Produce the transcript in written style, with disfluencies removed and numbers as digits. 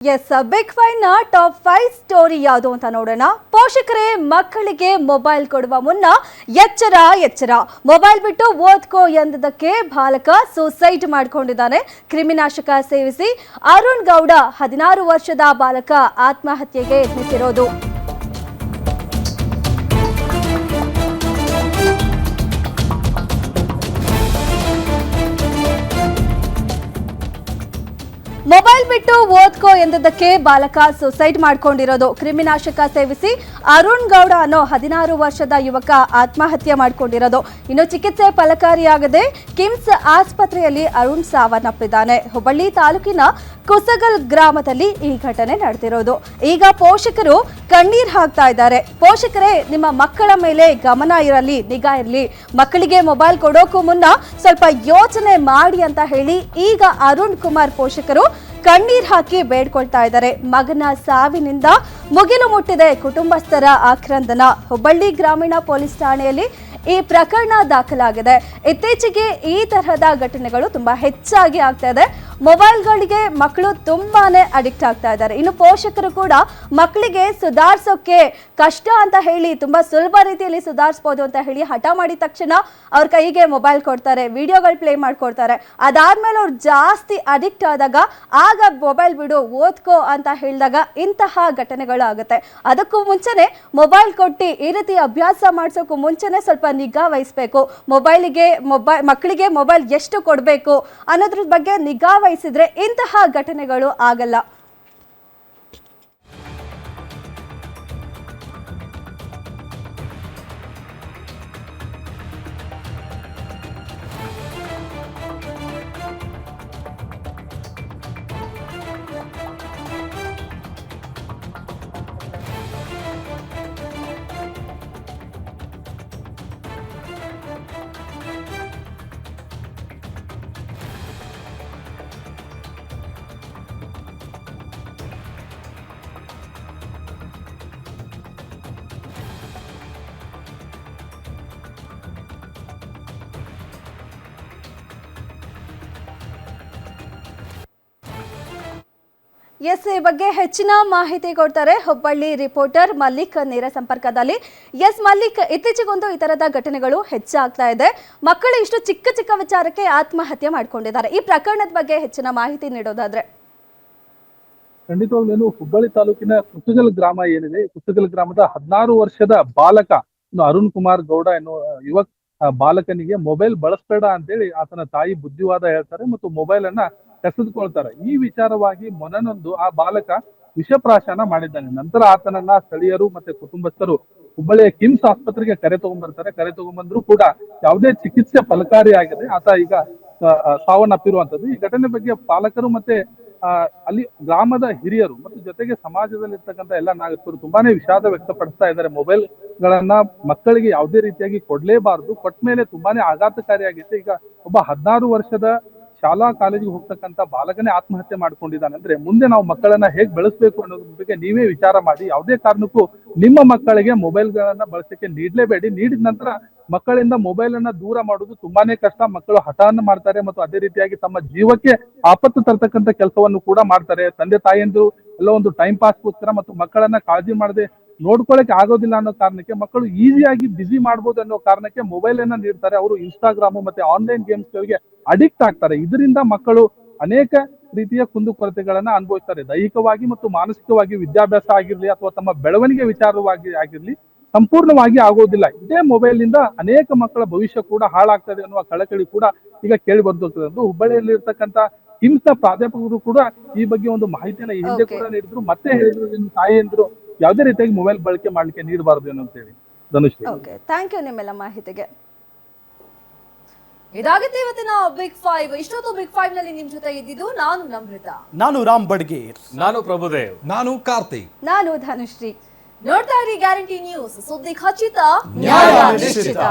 S big five ನ top 5 story ಯಾವುದು ಅಂತ ನೋಡೋಣ. ಪೋಷಕರೇ ಮಕ್ಕಳಿಗೆ ಮೊಬೈಲ್ ಕೊಡುವ ಮುನ್ನ ಎಚ್ಚರ ಮೊಬೈಲ್ ಬಿಟ್ಟು ಓದ್ಕೋ ಎಂದದಕ್ಕೆ ಬಾಲಕ ಸೂಸೈಡ್ ಮಾಡಿಕೊಂಡಿದ್ದಾನೆ. ಕ್ರಿಮಿನಾಶಕ ಸೇವಿಸಿ ಅರುಣ್ ಗೌಡ 16 ವರ್ಷದ ಬಾಲಕ ಆತ್ಮಹತ್ಯೆಗೆ ಯತ್ನಿಸಿರೋದು. ಮೊಬೈಲ್ ಬಿಟ್ಟು ಓದ್ಕೋ ಎಂದದಕ್ಕೆ ಬಾಲಕ ಸೂಸೈಡ್ ಮಾಡಿಕೊಂಡಿರೋದು. ಕ್ರಿಮಿನಾಶಕ ಸೇವಿಸಿ ಅರುಣ್ ಗೌಡ ಅನ್ನೋ 16 ವರ್ಷದ ಯುವಕ ಆತ್ಮಹತ್ಯೆ ಮಾಡಿಕೊಂಡಿರೋದು. ಇನ್ನು ಚಿಕಿತ್ಸೆ ಫಲಕಾರಿಯಾಗದೆ ಕಿಮ್ಸ್ ಆಸ್ಪತ್ರೆಯಲ್ಲಿ ಅರುಣ್ ಸಾವನ್ನಪ್ಪಿದ್ದಾನೆ. ಹುಬ್ಬಳ್ಳಿ ತಾಲೂಕಿನ ಕುಸಗಲ್ ಗ್ರಾಮದಲ್ಲಿ ಈ ಘಟನೆ ನಡೆದಿರೋದು. ಈಗ ಪೋಷಕರು ಕಣ್ಣೀರ್ ಹಾಕ್ತಾ ಇದ್ದಾರೆ. ಪೋಷಕರೇ, ನಿಮ್ಮ ಮಕ್ಕಳ ಮೇಲೆ ಗಮನ ಇರಲಿ, ನಿಗಾ ಇರಲಿ. ಮಕ್ಕಳಿಗೆ ಮೊಬೈಲ್ ಕೊಡೋಕ್ಕೂ ಮುನ್ನ ಸ್ವಲ್ಪ ಯೋಚನೆ ಮಾಡಿ ಅಂತ ಹೇಳಿ ಈಗ ಅರುಣ್ ಕುಮಾರ್ ಪೋಷಕರು ಕಣ್ಣೀರ್ ಹಾಕಿ ಬೇಡ್ಕೊಳ್ತಾ ಇದ್ದಾರೆ. ಮಗನ ಸಾವಿನಿಂದ ಮುಗಿಲು ಮುಟ್ಟಿದೆ ಕುಟುಂಬಸ್ಥರ ಆಕ್ರಂದನ. ಹುಬ್ಬಳ್ಳಿ ಗ್ರಾಮೀಣ ಪೊಲೀಸ್ ಠಾಣೆಯಲ್ಲಿ ಈ ಪ್ರಕರಣ ದಾಖಲಾಗಿದೆ. ಇತ್ತೀಚೆಗೆ ಈ ತರಹದ ಘಟನೆಗಳು ತುಂಬಾ ಹೆಚ್ಚಾಗಿ ಆಗ್ತಾ ಇದೆ. ಮೊಬೈಲ್ಗಳಿಗೆ ಮಕ್ಕಳು ತುಂಬಾನೇ ಅಡಿಕ್ಟ್ ಆಗ್ತಾ ಇದ್ದಾರೆ. ಇನ್ನು ಪೋಷಕರು ಕೂಡ ಮಕ್ಕಳಿಗೆ ಸುಧಾರಿಸೋಕೆ ಕಷ್ಟ ಅಂತ ಹೇಳಿ ತುಂಬಾ ಸುಲಭ ರೀತಿಯಲ್ಲಿ ಸುಧಾರಿಸಬಹುದು ಅಂತ ಹೇಳಿ ಹಠ ಮಾಡಿದ ತಕ್ಷಣ ಅವ್ರ ಕೈಗೆ ಮೊಬೈಲ್ ಕೊಡ್ತಾರೆ, ವಿಡಿಯೋಗಳು ಪ್ಲೇ ಮಾಡ್ಕೊಡ್ತಾರೆ. ಅದಾದ್ಮೇಲೆ ಅವ್ರು ಜಾಸ್ತಿ ಅಡಿಕ್ಟ್ ಆದಾಗ ಆಗ ಮೊಬೈಲ್ ಬಿಡು, ಓದ್ಕೋ ಅಂತ ಹೇಳಿದಾಗ ಇಂತಹ ಘಟನೆಗಳು ಆಗುತ್ತೆ. ಅದಕ್ಕೂ ಮುಂಚೆನೆ ಮೊಬೈಲ್ ಕೊಟ್ಟು ಈ ರೀತಿ ಅಭ್ಯಾಸ ಮಾಡಿಸೋಕ್ಕೂ ಮುಂಚೆನೆ ಸ್ವಲ್ಪ ನಿಗಾ ವಹಿಸಬೇಕು. ಮಕ್ಕಳಿಗೆ ಮೊಬೈಲ್ ಎಷ್ಟು ಕೊಡಬೇಕು ಅನ್ನೋದ್ರ ಬಗ್ಗೆ ನಿಗಾ ವಹಿಸಿದ್ರೆ ಇಂತಹ ಘಟನೆಗಳು ಆಗಲ್ಲ. ಎಸ್, ಈ ಬಗ್ಗೆ ಹೆಚ್ಚಿನ ಮಾಹಿತಿ ಕೊಡ್ತಾರೆ ಹುಬ್ಬಳ್ಳಿ ರಿಪೋರ್ಟರ್ ಮಲ್ಲಿಕ್ ನೇರ ಸಂಪರ್ಕದಲ್ಲಿ. ಎಸ್ ಮಲ್ಲಿಕ್, ಇತ್ತೀಚೆಗೊಂದು ಈ ತರದ ಘಟನೆಗಳು ಹೆಚ್ಚಾಗ್ತಾ ಇದೆ. ಮಕ್ಕಳು ಇಷ್ಟು ಚಿಕ್ಕ ಚಿಕ್ಕ ವಿಚಾರಕ್ಕೆ ಆತ್ಮಹತ್ಯೆ ಮಾಡ್ಕೊಂಡಿದ್ದಾರೆ. ಈ ಪ್ರಕರಣದ ಬಗ್ಗೆ ಹೆಚ್ಚಿನ ಮಾಹಿತಿ ನೀಡೋದಾದ್ರೆ? ಖಂಡಿತವಾಗ್ಲೂ ಹುಬ್ಬಳ್ಳಿ ತಾಲೂಕಿನ ಕುಸಗಲ್ ಗ್ರಾಮ ಏನಿದೆ, ಕುಸಗಲ್ ಗ್ರಾಮದ 16 ವರ್ಷದ ಬಾಲಕ ಅರುಣ್ ಕುಮಾರ್ ಗೌಡ ಎನ್ನುವ ಯುವಕ ಬಾಲಕನಿಗೆ ಮೊಬೈಲ್ ಬಳಸಬೇಡ ಅಂತೇಳಿ ಆತನ ತಾಯಿ ಬುದ್ಧಿವಾದ ಹೇಳ್ತಾರೆ ಮತ್ತು ಮೊಬೈಲ್ ಅನ್ನ ಕಸಿದುಕೊಳ್ತಾರೆ. ಈ ವಿಚಾರವಾಗಿ ಮೊನನೊಂದು ಆ ಬಾಲಕ ವಿಷಪ್ರಾಶನ ಮಾಡಿದ್ದಾನೆ. ನಂತರ ಆತನನ್ನ ಸ್ಥಳೀಯರು ಮತ್ತೆ ಕುಟುಂಬಸ್ಥರು ಹುಬ್ಬಳ್ಳಿಯ ಕಿಮ್ಸ್ ಆಸ್ಪತ್ರೆಗೆ ಕರೆ ತಗೊಂಡ್ಬಂದ್ರು ಕೂಡ ಯಾವುದೇ ಚಿಕಿತ್ಸೆ ಫಲಕಾರಿಯಾಗಿದೆ. ಆತ ಈಗ ಸಾವನ್ನಪ್ಪಿರುವಂತದ್ದು. ಈ ಘಟನೆ ಬಗ್ಗೆ ಪಾಲಕರು ಮತ್ತೆ ಅಲ್ಲಿ ಗ್ರಾಮದ ಹಿರಿಯರು ಮತ್ತು ಜೊತೆಗೆ ಸಮಾಜದಲ್ಲಿರ್ತಕ್ಕಂಥ ಎಲ್ಲ ನಾಗರಿಕರು ತುಂಬಾನೇ ವಿಷಾದ ವ್ಯಕ್ತಪಡಿಸ್ತಾ ಇದ್ದಾರೆ. ಮೊಬೈಲ್ ಗಳನ್ನ ಮಕ್ಕಳಿಗೆ ಯಾವುದೇ ರೀತಿಯಾಗಿ ಕೊಡ್ಲೇಬಾರದು, ಕೊಟ್ಟ ಮೇಲೆ ತುಂಬಾನೇ ಆಘಾತಕಾರಿಯಾಗಿತ್ತು. ಈಗ ಒಬ್ಬ 16 ವರ್ಷದ ಶಾಲಾ ಕಾಲೇಜಿಗೆ ಹೋಗ್ತಕ್ಕಂಥ ಬಾಲಕನೇ ಆತ್ಮಹತ್ಯೆ ಮಾಡ್ಕೊಂಡಿದ್ದಾನೆ ಅಂದ್ರೆ ಮುಂದೆ ನಾವು ಮಕ್ಕಳನ್ನ ಹೇಗ್ ಬೆಳೆಸ್ಬೇಕು ಅನ್ನೋದ್ರ ಬಗ್ಗೆ ನೀವೇ ವಿಚಾರ ಮಾಡಿ. ಯಾವುದೇ ಕಾರಣಕ್ಕೂ ನಿಮ್ಮ ಮಕ್ಕಳಿಗೆ ಮೊಬೈಲ್ ಗಳನ್ನ ಬಳಸಕ್ಕೆ ನೀಡ್ಲೇಬೇಡಿ. ನೀಡಿದ ನಂತರ ಮಕ್ಕಳಿಂದ ಮೊಬೈಲ್ ಅನ್ನ ದೂರ ಮಾಡುವುದು ತುಂಬಾನೇ ಕಷ್ಟ. ಮಕ್ಕಳು ಹಠಾನ್ನ ಮಾಡ್ತಾರೆ ಮತ್ತು ಅದೇ ರೀತಿಯಾಗಿ ತಮ್ಮ ಜೀವಕ್ಕೆ ಆಪತ್ತು ತರ್ತಕ್ಕಂಥ ಕೆಲಸವನ್ನು ಕೂಡ ಮಾಡ್ತಾರೆ. ತಂದೆ ತಾಯಿಯಂದು ಎಲ್ಲೋ ಒಂದು ಟೈಮ್ ಪಾಸ್ಗೋಸ್ಕರ ಮತ್ತು ಮಕ್ಕಳನ್ನ ಕಾಳಜಿ ಮಾಡದೆ ನೋಡ್ಕೊಳಕ್ಕೆ ಆಗೋದಿಲ್ಲ ಅನ್ನೋ ಕಾರಣಕ್ಕೆ, ಮಕ್ಕಳು ಈಸಿಯಾಗಿ ಬಿಸಿ ಮಾಡ್ಬೋದು ಅನ್ನೋ ಕಾರಣಕ್ಕೆ ಮೊಬೈಲ್ ಅನ್ನ ನೀಡ್ತಾರೆ. ಅವರು ಇನ್ಸ್ಟಾಗ್ರಾಮ್ ಮತ್ತೆ ಆನ್ಲೈನ್ ಗೇಮ್ಸ್ ಗಳಿಗೆ ಅಡಿಕ್ಟ್ ಆಗ್ತಾರೆ. ಇದರಿಂದ ಮಕ್ಕಳು ಅನೇಕ ರೀತಿಯ ಕುಂದುಕೊರತೆಗಳನ್ನ ಅನುಭವಿಸ್ತಾರೆ. ದೈಹಿಕವಾಗಿ ಮತ್ತು ಮಾನಸಿಕವಾಗಿ ವಿದ್ಯಾಭ್ಯಾಸ ಆಗಿರ್ಲಿ ಅಥವಾ ತಮ್ಮ ಬೆಳವಣಿಗೆ ವಿಚಾರವಾಗಿ ಆಗಿರ್ಲಿ ಸಂಪೂರ್ಣವಾಗಿ ಆಗೋದಿಲ್ಲ. ಇದೇ ಮೊಬೈಲ್ ನಿಂದ ಅನೇಕ ಮಕ್ಕಳ ಭವಿಷ್ಯ ಕೂಡ ಹಾಳಾಗ್ತದೆ ಅನ್ನುವ ಕಳಕಳಿ ಕೂಡ ಈಗ ಕೇಳಿ ಬರ್ತದೆ. ಹುಬ್ಬಳ್ಳಿಯಲ್ಲಿ ಇರ್ತಕ್ಕಂಥ ಕಿಮ್ಸ್ ಪ್ರಾಧ್ಯಾಪಕರು ಕೂಡ ಈ ಬಗ್ಗೆ ಒಂದು ಮಾಹಿತಿಯನ್ನ ಹಿಂದೆ ಕೂಡ ನೀಡಿದ್ರು, ಮತ್ತೆ ಹೇಳಿದ್ರು ನಿಮ್ಮ ತಾಯಿಯಂದ್ರು ಯಾವುದೇ ರೀತಿಯಾಗಿ ಮೊಬೈಲ್ ಬಳಕೆ ಮಾಡ್ಲಿಕ್ಕೆ ನೀಡಬಾರದು ಏನು ಅಂತ ಹೇಳಿ. ಧನುಶ್ರೀ, ಥ್ಯಾಂಕ್ ಯು ನಿಮ್ಮೆಲ್ಲ ಮಾಹಿತಿಗೆ. ಇದಾಗುತ್ತೆ ಇವತ್ತಿನ ಬಿಗ್ 5. ಇಷ್ಟೊತ್ತು ಬಿಗ್ 5 ನಲ್ಲಿ ನಿಮ್ ಜೊತೆ ಇದ್ದಿದ್ದು ನಾನು ನಮ್ರತಾ, ನಾನು ರಾಮ್ ಬಡ್ಗೇರ್, ನಾನು ಪ್ರಭುದೇವ್, ನಾನು ಕಾರ್ತಿಕ್, ನಾನು ಧನುಶ್ರೀ. ನೋಡ್ತಾ ಇರಿ ಗ್ಯಾರಂಟಿ ನ್ಯೂಸ್, ಸುದ್ದಿ ಖಚಿತ, ನ್ಯಾಯ ನಿಶ್ಚಿತ.